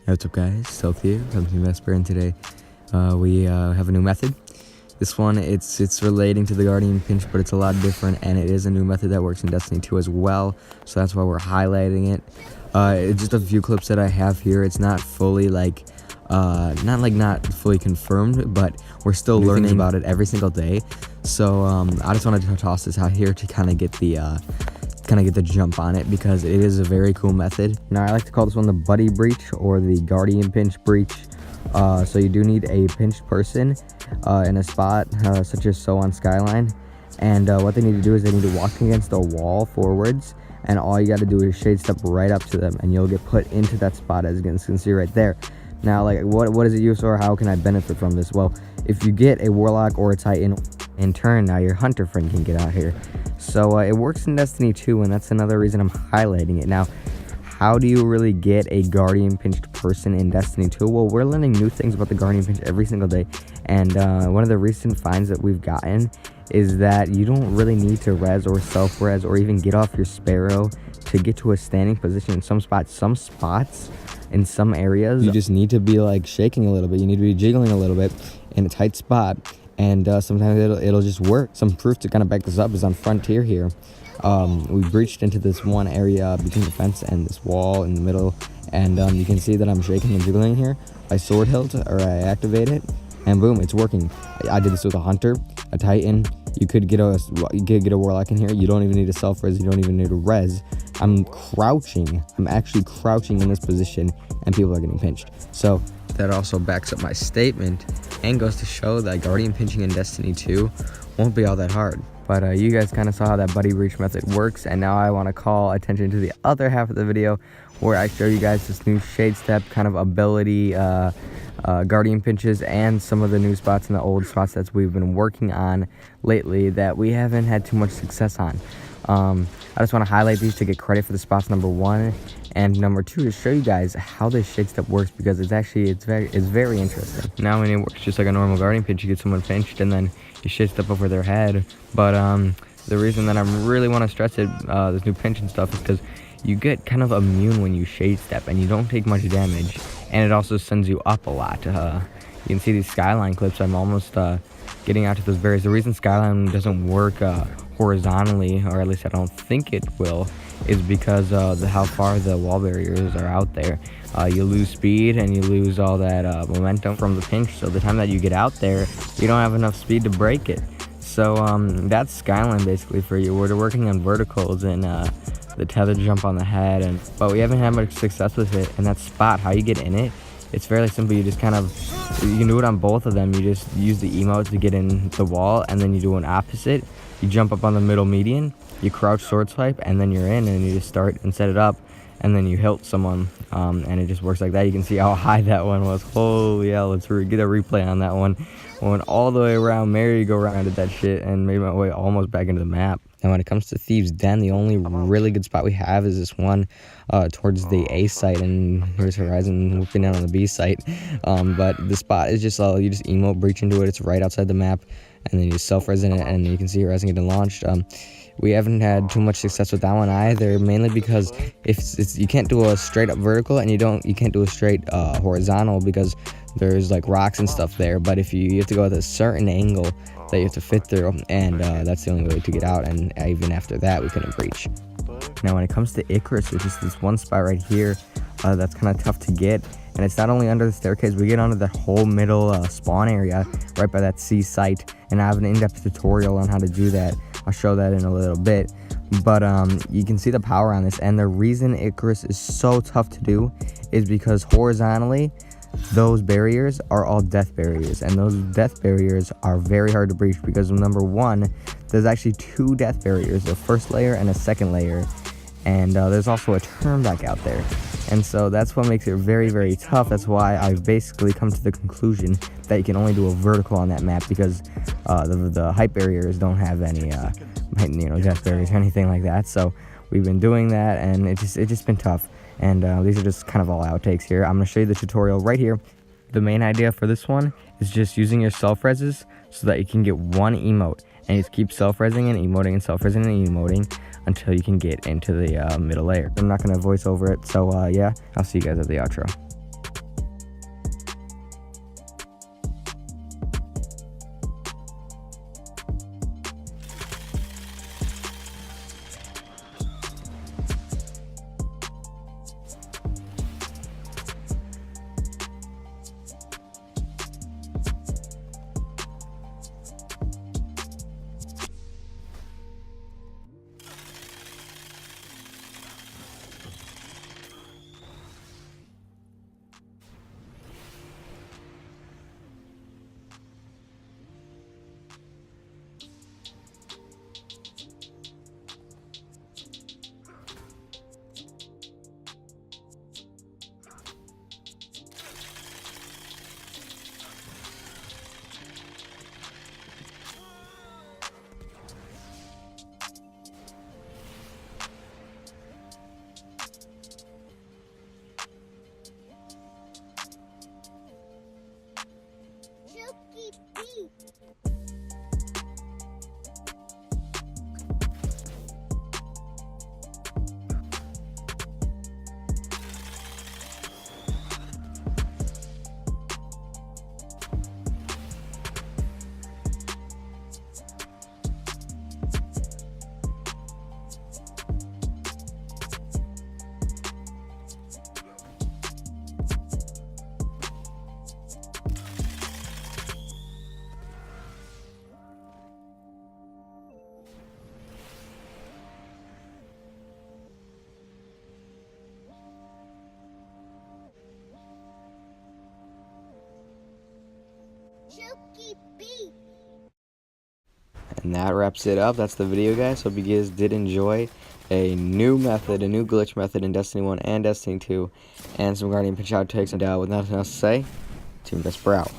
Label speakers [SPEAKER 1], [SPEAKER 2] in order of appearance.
[SPEAKER 1] What's up guys, Stealth here from TeamVesper, and today we have a new method. This one, it's relating to the Guardian Pinch, but it's a lot different, and it is a new method that works in Destiny 2 as well, so that's why we're highlighting it. It's just a few clips that I have here. It's not fully not fully confirmed, but we're still learning about it every single day. So I just wanted to toss this out here to kind of get the jump on it, because it is a very cool method. Now I like to call this one the buddy breach or the Guardian Pinch breach. So you do need a pinched person in a spot such as so on Skyline, and what they need to do is they need to walk against the wall forwards, and all you got to do is shade step right up to them and you'll get put into that spot, as you can see right there. Now, like, what is it used for? How can I benefit from this? Well, if you get a Warlock or a Titan in turn, now your Hunter friend can get out here. So it works in Destiny 2, and that's another reason I'm highlighting it. Now, how do you really get a Guardian Pinched person in Destiny 2? Well, we're learning new things about the Guardian Pinch every single day, and one of the recent finds that we've gotten is that you don't really need to res or self-res or even get off your Sparrow to get to a standing position in some spots. In some areas, you just need to be like shaking a little bit. You need to be jiggling a little bit in a tight spot, and sometimes it'll just work. Some proof to kind of back this up is on Frontier here. We breached into this one area between the fence and this wall in the middle, and you can see that I'm shaking and jiggling here. I sword hilt, or I activate it, and boom, it's working. I did this with a Hunter, a Titan. You could get a Warlock in here. You don't even need a self-res. You don't even need a res. I'm crouching. I'm actually crouching in this position, and people are getting pinched. So that also backs up my statement and goes to show that Guardian pinching in Destiny 2 won't be all that hard. But you guys kind of saw how that buddy breach method works, and now I want to call attention to the other half of the video where I show you guys this new shade step kind of ability, Guardian pinches, and some of the new spots and the old spots that we've been working on lately that we haven't had too much success on. I just want to highlight these to get credit for the spots, number one, and number two, to show you guys how this shade step works, because it's very interesting. Now, when it works just like a normal Guardian pinch, you get someone pinched and then you shade step over their head. But the reason that I really want to stress it, this new pinch and stuff, is because you get kind of immune when you shade step and you don't take much damage, and it also sends you up a lot. You can see these Skyline clips. I'm almost getting out to those barriers. The reason Skyline doesn't work horizontally, or at least I don't think it will, is because how far the wall barriers are out there. You lose speed and you lose all that momentum from the pinch, so the time that you get out there, you don't have enough speed to break it. So that's Skyline basically for you. We're working on verticals and the tether jump on the head, but we haven't had much success with it. And that spot, how you get in it, it's fairly simple. You just you can do it on both of them. You just use the emote to get in the wall, and then you do an opposite. You jump up on the middle median, you crouch sword swipe, and then you're in, and you just start and set it up, and then you hilt someone, and it just works like that. You can see how high that one was. Holy hell, let's get a replay on that one. I went all the way around, merry-go-rounded that shit, and made my way almost back into the map. Now, when it comes to Thieves' Den, the only really good spot we have is this one towards the A site, and here's Horizon whooping down on the B site. But the spot is just, you just emote, breach into it. It's right outside the map, and then you self-res in it, and you can see Horizon getting launched. We haven't had too much success with that one either, mainly because you can't do a straight up vertical, and you can't do a straight horizontal, because there's like rocks and stuff there. But if you have to go at a certain angle that you have to fit through, and that's the only way to get out, and even after that we couldn't breach. Now, when it comes to Icarus, there's just this one spot right here that's kind of tough to get, and it's not only under the staircase. We get onto that whole middle spawn area right by that C site, and I have an in-depth tutorial on how to do that. I'll show that in a little bit, but you can see the power on this, and the reason Icarus is so tough to do is because horizontally, those barriers are all death barriers, and those death barriers are very hard to breach, because number one, there's actually two death barriers, a first layer and a second layer, and there's also a turnback out there, and so that's what makes it very, very tough. That's why I've basically come to the conclusion that you can only do a vertical on that map, because the height barriers don't have any death barriers or anything like that. So we've been doing that, and it's just been tough. And these are just kind of all outtakes here. I'm going to show you the tutorial right here. The main idea for this one is just using your self-reses so that you can get one emote, and you just keep self-resing and emoting and self-resing and emoting until you can get into the middle layer. I'm not going to voice over it, so yeah, I'll see you guys at the outro. And that wraps it up. That's the video, guys. Hope you guys did enjoy a new method, a new glitch method in Destiny 1 and Destiny 2, and some Guardian Pinch outtakes. And with nothing else to say, TeamVesper out.